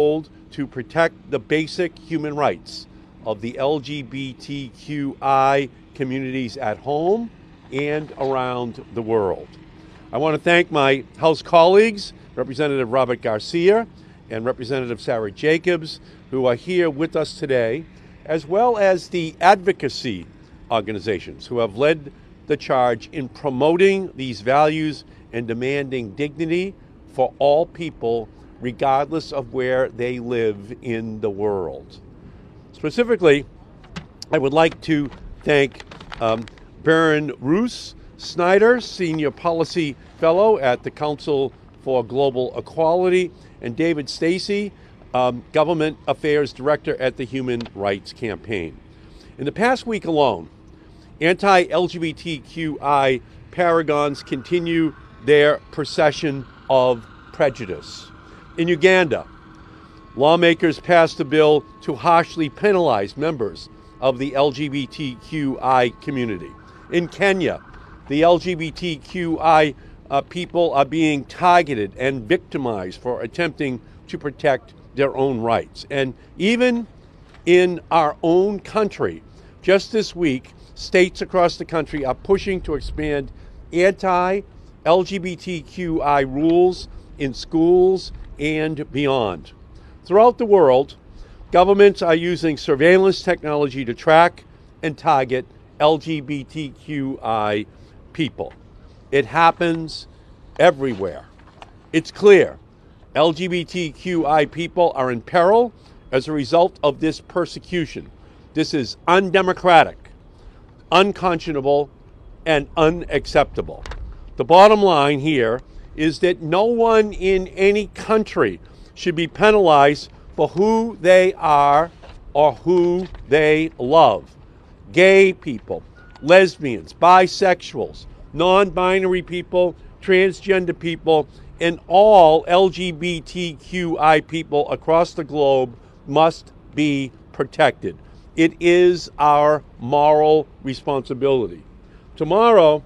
to protect the basic human rights of the LGBTQI communities at home and around the world. I want to thank my House colleagues, Representative Robert Garcia and Representative Sarah Jacobs, who are here with us today, as well as the advocacy organizations who have led the charge in promoting these values and demanding dignity for all people, regardless of where they live in the world. Specifically, I would like to thank Baron Ruth Snyder, Senior Policy Fellow at the Council for Global Equality, and David Stacy, Government Affairs Director at the Human Rights Campaign. In the past week alone, anti-LGBTQI paragons continue their procession of prejudice. In Uganda, lawmakers passed a bill to harshly penalize members of the LGBTQI community. In Kenya, the LGBTQI people are being targeted and victimized for attempting to protect their own rights. And even in our own country, just this week, states across the country are pushing to expand anti-LGBTQI rules in schools and beyond. Throughout the world, governments are using surveillance technology to track and target LGBTQI people. It happens everywhere. It's clear LGBTQI people are in peril as a result of this persecution. This is undemocratic, unconscionable, and unacceptable. The bottom line here is that no one in any country should be penalized for who they are or who they love. Gay people, lesbians, bisexuals, non-binary people, transgender people, and all LGBTQI people across the globe must be protected. It is our moral responsibility. Tomorrow,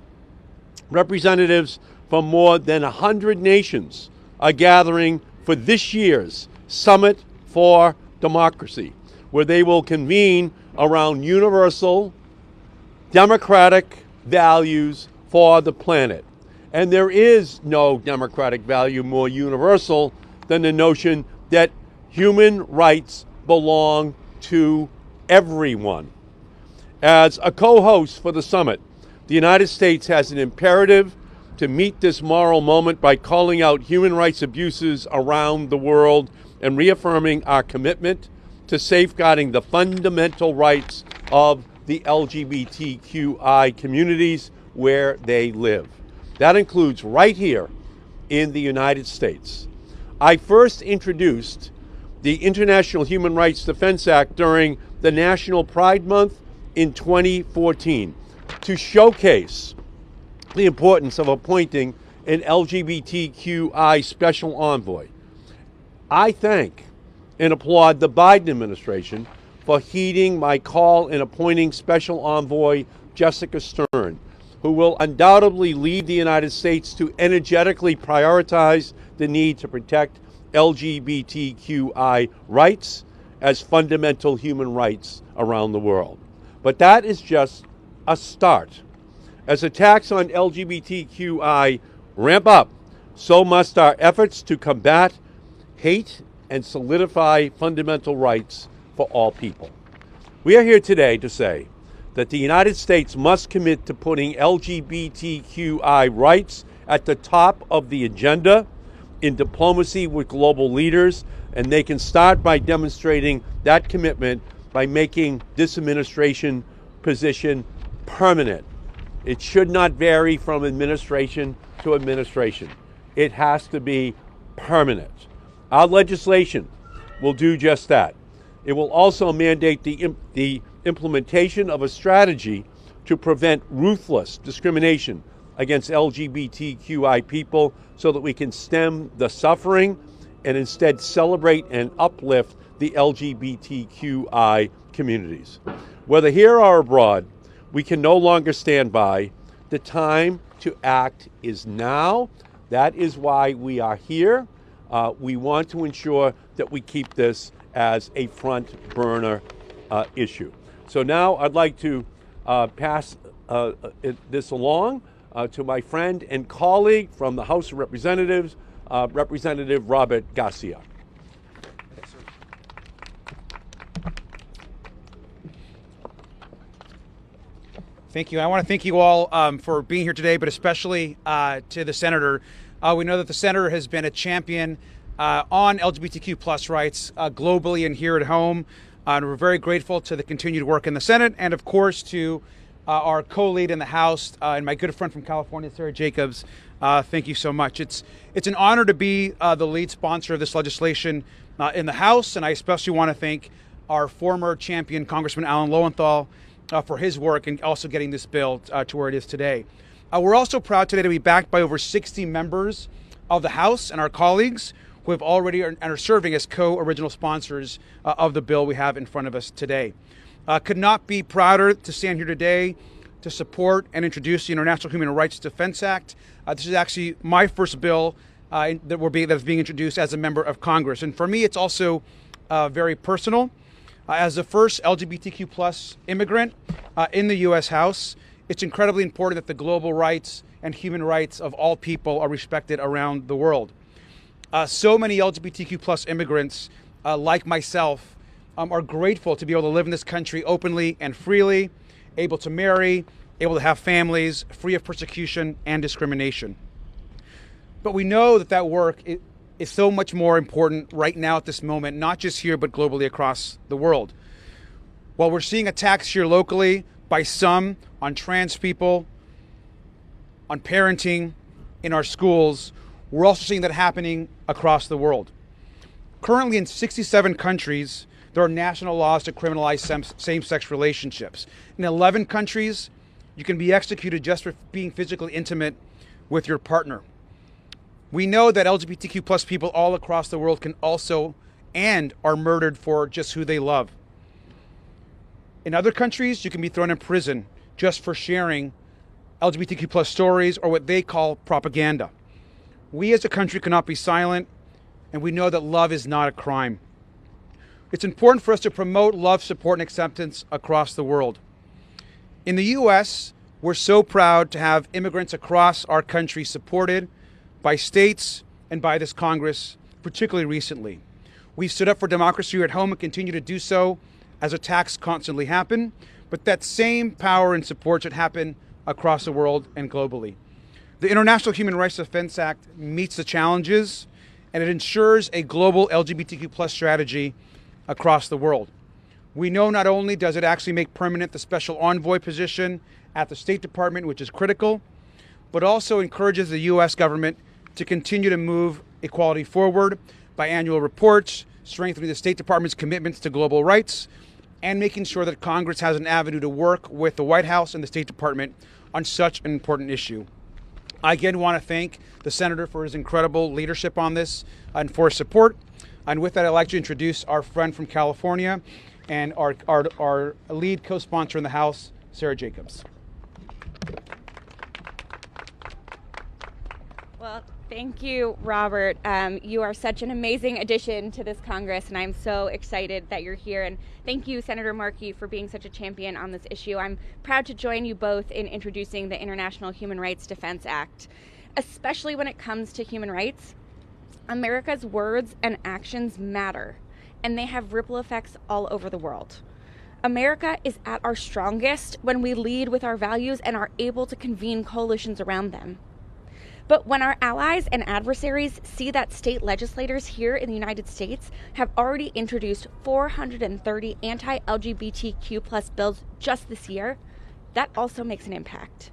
representatives from more than 100 nations are gathering for this year's Summit for Democracy, where they will convene around universal democratic values for the planet. And there is no democratic value more universal than the notion that human rights belong to everyone. As a co-host for the summit, the United States has an imperative to meet this moral moment by calling out human rights abuses around the world and reaffirming our commitment to safeguarding the fundamental rights of the LGBTQI communities where they live. That includes right here in the United States. I first introduced the International Human Rights Defense Act during the National Pride Month in 2014 to showcase the importance of appointing an LGBTQI special envoy. I thank and applaud the Biden administration for heeding my call in appointing special envoy Jessica Stern, who will undoubtedly lead the United States to energetically prioritize the need to protect LGBTQI rights as fundamental human rights around the world. But that is just a start. As attacks on LGBTQI ramp up, so must our efforts to combat hate and solidify fundamental rights for all people. We are here today to say that the United States must commit to putting LGBTQI rights at the top of the agenda in diplomacy with global leaders, and they can start by demonstrating that commitment by making this administration position permanent. It should not vary from administration to administration. It has to be permanent. Our legislation will do just that. It will also mandate the implementation of a strategy to prevent ruthless discrimination against LGBTQI people so that we can stem the suffering and instead celebrate and uplift the LGBTQI communities. Whether here or abroad, we can no longer stand by. The time to act is now. That is why we are here. We want to ensure that we keep this as a front burner issue. So now I'd like to pass this along to my friend and colleague from the House of Representatives, Representative Robert Garcia. Thank you. I want to thank you all for being here today, but especially to the Senator. We know that the Senator has been a champion on LGBTQ plus rights globally and here at home. And we're very grateful to the continued work in the Senate and, of course, to our co-lead in the House and my good friend from California, Sarah Jacobs. Thank you so much. It's an honor to be the lead sponsor of this legislation in the House, and I especially want to thank our former champion, Congressman Alan Lowenthal, for his work and also getting this bill to where it is today. We're also proud today to be backed by over 60 members of the House and our colleagues who have already and are serving as co-original sponsors of the bill we have in front of us today. Could not be prouder to stand here today to support and introduce the International Human Rights Defense Act. This is actually my first bill that's being introduced as a member of Congress. And for me, it's also very personal. As the first LGBTQ plus immigrant in the U.S. House, it's incredibly important that the global rights and human rights of all people are respected around the world. So many LGBTQ plus immigrants, like myself, are grateful to be able to live in this country openly and freely, able to marry, able to have families, free of persecution and discrimination. But we know that work is so much more important right now at this moment, not just here, but globally across the world. While we're seeing attacks here locally by some on trans people, on parenting, in our schools, we're also seeing that happening across the world. Currently in 67 countries, there are national laws to criminalize same-sex relationships. In 11 countries, you can be executed just for being physically intimate with your partner. We know that LGBTQ plus people all across the world can also and are murdered for just who they love. In other countries, you can be thrown in prison just for sharing LGBTQ plus stories or what they call propaganda. We as a country cannot be silent, and we know that love is not a crime. It's important for us to promote love, support, and acceptance across the world. In the U.S., we're so proud to have immigrants across our country supported by states and by this Congress, particularly recently. We've stood up for democracy here at home and continue to do so as attacks constantly happen, but that same power and support should happen across the world and globally. The International Human Rights Defense Act meets the challenges, and it ensures a global LGBTQ plus strategy across the world. We know not only does it actually make permanent the special envoy position at the State Department, which is critical, but also encourages the U.S. government to continue to move equality forward by annual reports, strengthening the State Department's commitments to global rights, and making sure that Congress has an avenue to work with the White House and the State Department on such an important issue. I again want to thank the Senator for his incredible leadership on this and for his support. And with that, I'd like to introduce our friend from California and our lead co-sponsor in the House, Sarah Jacobs. Well, thank you, Robert. You are such an amazing addition to this Congress, and I'm so excited that you're here. And thank you, Senator Markey, for being such a champion on this issue. I'm proud to join you both in introducing the International Human Rights Defense Act. Especially when it comes to human rights, America's words and actions matter, and they have ripple effects all over the world. America is at our strongest when we lead with our values and are able to convene coalitions around them. But when our allies and adversaries see that state legislators here in the United States have already introduced 430 anti-LGBTQ plus bills just this year, that also makes an impact.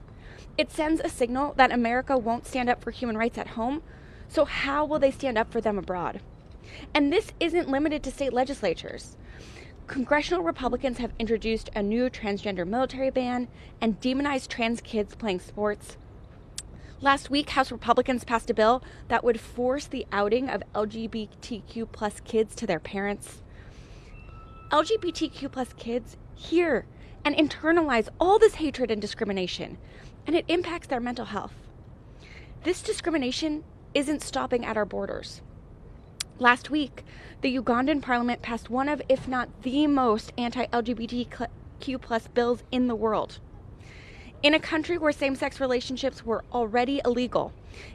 It sends a signal that America won't stand up for human rights at home, so how will they stand up for them abroad? And this isn't limited to state legislatures. Congressional Republicans have introduced a new transgender military ban and demonized trans kids playing sports. Last week, House Republicans passed a bill that would force the outing of LGBTQ plus kids to their parents. LGBTQ plus kids hear and internalize all this hatred and discrimination, and it impacts their mental health. This discrimination isn't stopping at our borders. Last week, the Ugandan parliament passed one of, if not the most anti-LGBTQ plus bills in the world. In a country where same-sex relationships were already illegal,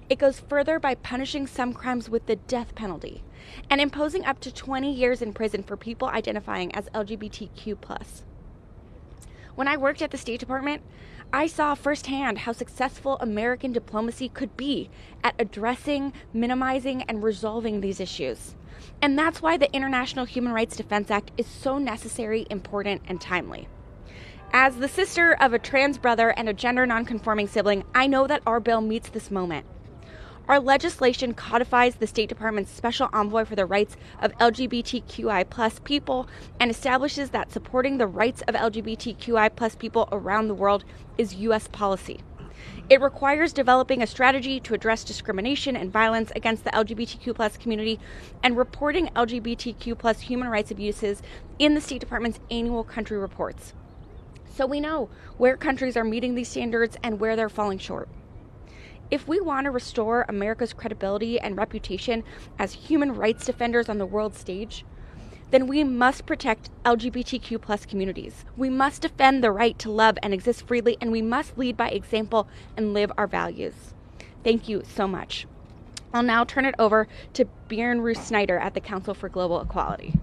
it goes further by punishing some crimes with the death penalty and imposing up to 20 years in prison for people identifying as LGBTQ plus. When I worked at the State Department, I saw firsthand how successful American diplomacy could be at addressing, minimizing, and resolving these issues. And that's why the International Human Rights Defense Act is so necessary, important, and timely. As the sister of a trans brother and a gender nonconforming sibling, I know that our bill meets this moment. Our legislation codifies the State Department's special envoy for the rights of LGBTQI plus people and establishes that supporting the rights of LGBTQI plus people around the world is U.S. policy. It requires developing a strategy to address discrimination and violence against the LGBTQ plus community and reporting LGBTQ plus human rights abuses in the State Department's annual country reports. So we know where countries are meeting these standards and where they're falling short. If we want to restore America's credibility and reputation as human rights defenders on the world stage, then we must protect LGBTQ plus communities. We must defend the right to love and exist freely, and we must lead by example and live our values. Thank you so much. I'll now turn it over to Ruth Snyder at the Council for Global Equality.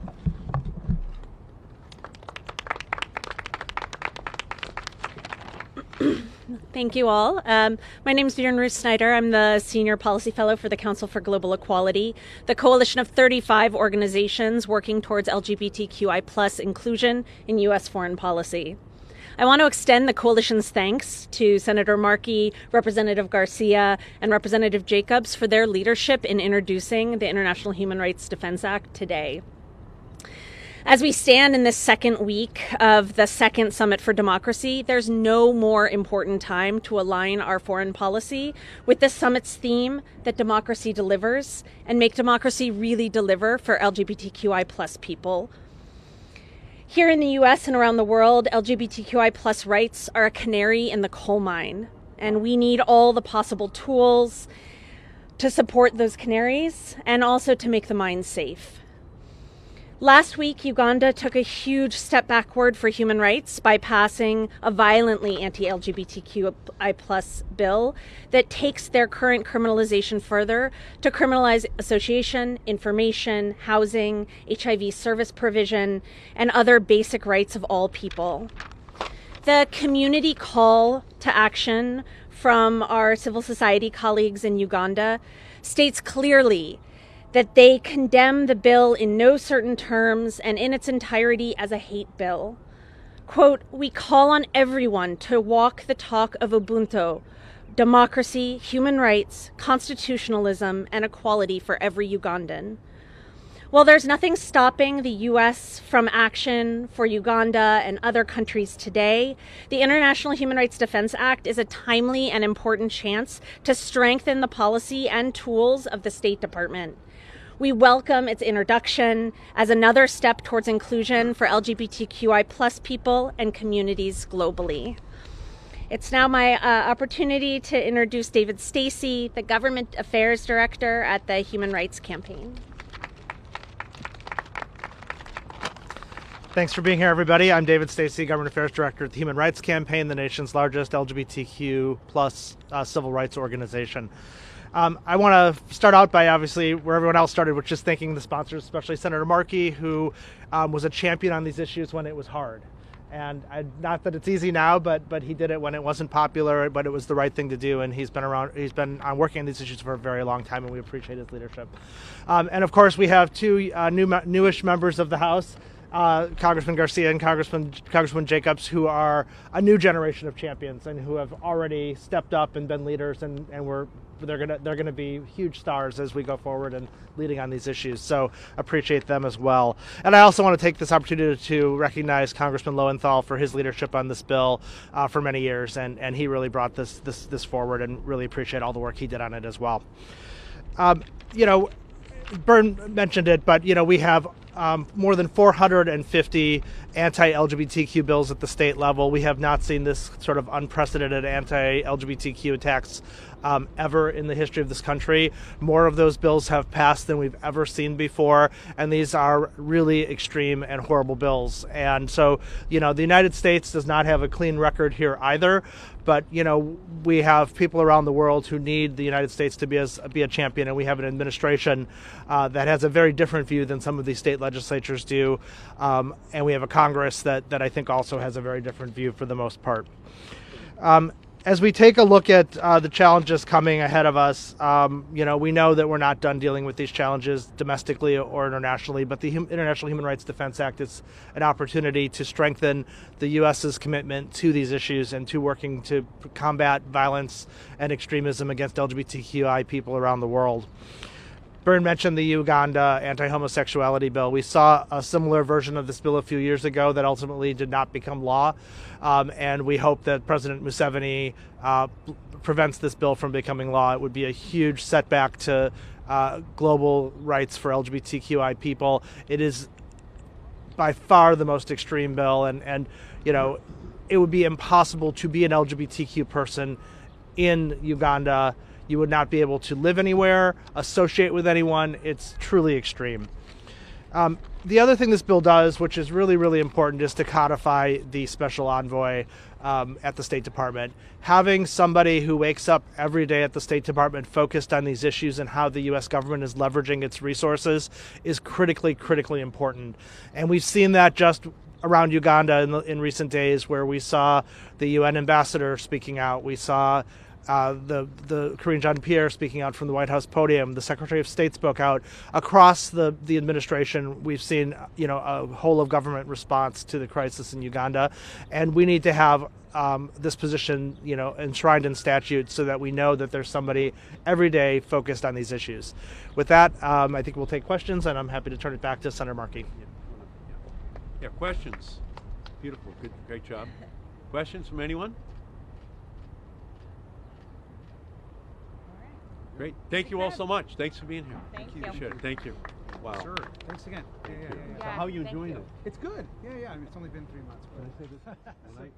Thank you all. My name is Ruth Snyder. I'm the Senior Policy Fellow for the Council for Global Equality, the coalition of 35 organizations working towards LGBTQI plus inclusion in U.S. foreign policy. I want to extend the coalition's thanks to Senator Markey, Representative Garcia, and Representative Jacobs for their leadership in introducing the International Human Rights Defense Act today. As we stand in this second week of the Second Summit for Democracy, there's no more important time to align our foreign policy with the summit's theme that democracy delivers and make democracy really deliver for LGBTQI plus people. Here in the US and around the world, LGBTQI plus rights are a canary in the coal mine, and we need all the possible tools to support those canaries and also to make the mine safe. Last week, Uganda took a huge step backward for human rights by passing a violently anti-LGBTQI plus bill that takes their current criminalization further to criminalize association, information, housing, HIV service provision, and other basic rights of all people. The community call to action from our civil society colleagues in Uganda states clearly that they condemn the bill in no certain terms and in its entirety as a hate bill. Quote, "We call on everyone to walk the talk of Ubuntu, democracy, human rights, constitutionalism, and equality for every Ugandan." While there's nothing stopping the U.S. from action for Uganda and other countries today, the International Human Rights Defense Act is a timely and important chance to strengthen the policy and tools of the State Department. We welcome its introduction as another step towards inclusion for LGBTQI plus people and communities globally. It's now my opportunity to introduce David Stacy, the Government Affairs Director at the Human Rights Campaign. Thanks for being here, everybody. I'm David Stacy, Government Affairs Director at the Human Rights Campaign, the nation's largest LGBTQ plus civil rights organization. I want to start out by obviously where everyone else started, which is thanking the sponsors, especially Senator Markey, who was a champion on these issues when it was hard. And not that it's easy now, but he did it when it wasn't popular, but it was the right thing to do. And he's been working on these issues for a very long time, and we appreciate his leadership. And of course, we have two newish members of the House, Congressman Garcia and Congressman Jacobs, who are a new generation of champions and who have already stepped up and been leaders, and they're gonna be huge stars as we go forward and leading on these issues. So appreciate them as well. And I also want to take this opportunity to recognize Congressman Lowenthal for his leadership on this bill for many years, and he really brought this forward, and really appreciate all the work he did on it as well. Bern mentioned it, but we have more than 450 anti-LGBTQ bills at the state level. We have not seen this sort of unprecedented anti-LGBTQ attacks ever in the history of this country. More of those bills have passed than we've ever seen before, and these are really extreme and horrible bills. And so, the United States does not have a clean record here either, but, we have people around the world who need the United States to be a champion, and we have an administration that has a very different view than some of these state legislatures do, and we have a Congress that I think also has a very different view for the most part. As we take a look at the challenges coming ahead of us, we know that we're not done dealing with these challenges domestically or internationally, but the International Human Rights Defense Act is an opportunity to strengthen the U.S.'s commitment to these issues and to working to combat violence and extremism against LGBTQI people around the world. Byrne mentioned the Uganda anti-homosexuality bill. We saw a similar version of this bill a few years ago that ultimately did not become law, and we hope that President Museveni prevents this bill from becoming law. It would be a huge setback to global rights for LGBTQI people. It is by far the most extreme bill, and it would be impossible to be an LGBTQ person in Uganda. You would not be able to live anywhere, associate with anyone. It's truly extreme. The other thing this bill does, which is really, really important, is to codify the special envoy at the State Department. Having somebody who wakes up every day at the State Department focused on these issues and how the U.S. government is leveraging its resources is critically, critically important. And we've seen that just around Uganda in recent days, where we saw the UN ambassador speaking out. We saw the Karine Jean-Pierre speaking out from the White House podium. The Secretary of State spoke out. Across the administration, we've seen a whole of government response to the crisis in Uganda, and we need to have this position enshrined in statute so that we know that there's somebody every day focused on these issues. With that, I think we'll take questions, and I'm happy to turn it back to Senator Markey. Yeah, questions. Beautiful. Good, great job. Questions from anyone? Great. Thank you all so much. Thanks for being here. Thank you. Appreciate it. Thank you. Wow. Sure. Thanks again. Yeah. So how are you enjoying it? It's good. Yeah. I mean, it's only been 3 months. But When I